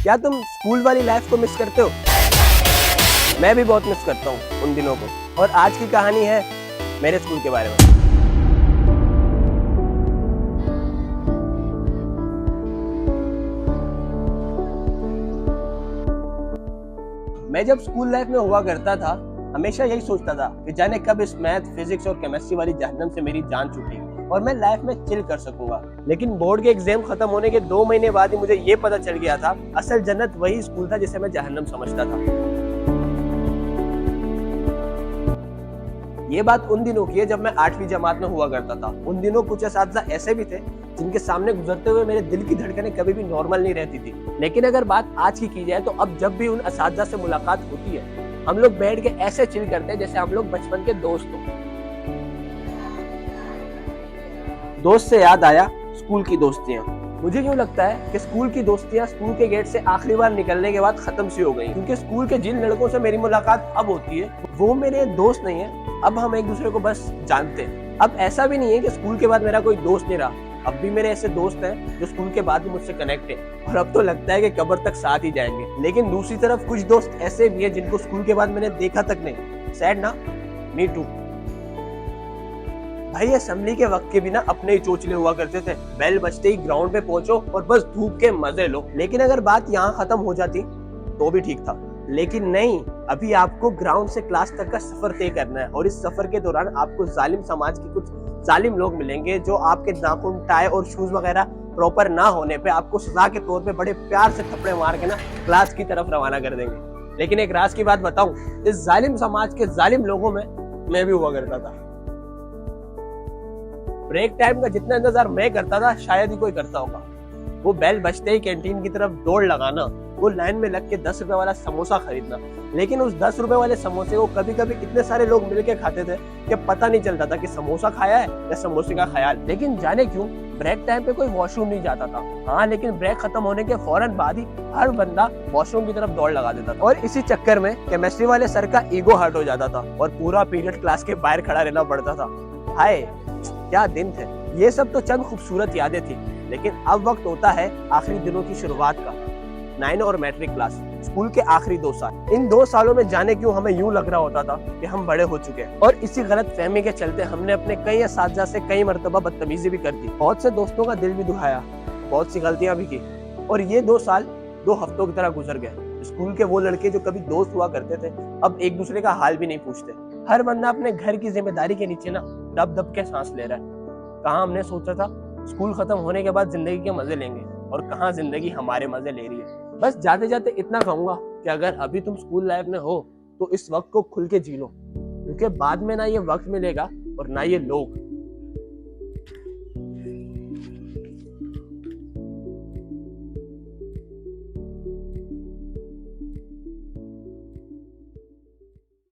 क्या तुम स्कूल वाली लाइफ को मिस करते हो? मैं भी बहुत मिस करता हूँ उन दिनों को। और आज की कहानी है मेरे स्कूल के बारे में। मैं जब स्कूल लाइफ में हुआ करता था, हमेशा यही सोचता था कि जाने कब इस मैथ, फिजिक्स और केमिस्ट्री वाली जहन्नम से मेरी जान छूटेगी और मैं लाइफ में चिल कर सकूंगा। लेकिन बोर्ड के एग्जाम खत्म होने के 2 महीने बाद ही मुझे ये पता चल गया था, असल जन्नत वही स्कूल था जिसे मैं जहन्नम समझता था। ये बात उन दिनों की है जब मैं 8वीं जमात में हुआ करता था। उन दिनों कुछ असातिज़ा ऐसे भी थे जिनके सामने गुजरते हुए मेरे दिल की धड़कनें कभी भी नॉर्मल नहीं रहती थी। लेकिन अगर बात आज की जाए तो अब जब भी उन असातिज़ा से मुलाकात होती है, हम लोग बैठ के ऐसे चिल करते हैं जैसे हम लोग बचपन के दोस्त हो। दोस्त से याद आया स्कूल की दोस्तियां। मुझे क्यों लगता है कि स्कूल की दोस्तियां स्कूल के गेट से आखिरी बार निकलने के बाद खत्म सी हो गई, क्योंकि स्कूल के जिन लड़कों से मेरी मुलाकात अब होती है वो मेरे दोस्त नहीं है। अब हम एक दूसरे को बस जानते हैं। अब ऐसा भी नहीं है कि स्कूल के बाद मेरा कोई दोस्त नहीं रहा, अब भी मेरे ऐसे दोस्त हैं जो स्कूल के बाद भी मुझसे कनेक्ट है और अब तो लगता है कि कब्र तक साथ ही जाएंगे। लेकिन दूसरी तरफ कुछ दोस्त ऐसे भी हैं जिनको स्कूल के बाद मैंने देखा तक नहीं। सैड ना? मी टू। भाई असेंबली के वक्त के भी ना अपने ही चोचले हुआ करते थे। बेल बजते ही ग्राउंड पे पहुंचो और बस धूप के मजे लो। लेकिन अगर बात यहाँ खत्म हो जाती तो भी ठीक था, लेकिन नहीं। अभी आपको ग्राउंड से क्लास तक का सफर तय करना है और इस सफर के दौरान आपको जालिम समाज के कुछ जालिम लोग मिलेंगे जो आपके नाखून, टाई और शूज वगैरह प्रॉपर ना होने पे आपको सजा के तौर पे बड़े प्यार से थप्पड़े मार के ना क्लास की तरफ रवाना कर देंगे। लेकिन एक राज की बात बताऊं, इस जालिम समाज के जालिम लोगों में मैं भी हुआ करता था। ब्रेक टाइम का जितना इंतजार मैं करता था शायद ही कोई करता होगा। वो बेल बजते ही कैंटीन की तरफ दौड़ लगाना, वो लाइन में लग के 10 रुपए वाला समोसा खरीदना। लेकिन उस 10 रुपए वाले समोसे को कभी कभी इतने सारे लोग मिलके खाते थे कि पता नहीं चलता था कि समोसा खाया है या समोसे का ख्याल। लेकिन जाने क्यों ब्रेक टाइम पे कोई वॉशरूम नहीं जाता था। हाँ, लेकिन ब्रेक खत्म होने के फौरन बाद ही हर बंदा वॉशरूम की तरफ दौड़ लगा देता था और इसी चक्कर में केमिस्ट्री वाले सर का ईगो हर्ट हो जाता था और पूरा पीरियड क्लास के बाहर खड़ा रहना पड़ता था। हाय क्या दिन थे। ये सब तो चंद खूबसूरत यादें थी, लेकिन अब वक्त होता है आखिरी दिनों की शुरुआत का। 9 और मैट्रिक क्लास, स्कूल के आखिरी 2 साल। इन 2 सालों में जाने क्यों हमें यूं लग रहा होता था कि हम बड़े हो चुके हैं और इसी गलत फहमी के चलते हमने अपने कई असातिज़ा से कई मर्तबा बदतमीजी भी कर दी। बहुत से दोस्तों का दिल भी दुखाया, बहुत सी गलतियां भी की और ये 2 साल 2 हफ्तों की तरह गुजर गए। स्कूल के वो लड़के जो कभी दोस्त हुआ करते थे अब एक दूसरे का हाल भी नहीं पूछते। हर बंदा अपने घर की जिम्मेदारी के नीचे ना दब दब के सांस ले रहा है। कहाँ हमने सोचा था स्कूल खत्म होने के बाद जिंदगी के मजे लेंगे और कहाँ जिंदगी हमारे मजे ले रही है। बस जाते जाते इतना कहूंगा कि अगर अभी तुम स्कूल लाइफ में हो तो इस वक्त को खुल के जी लो, क्योंकि बाद में ना ये वक्त मिलेगा और ना ये लोग।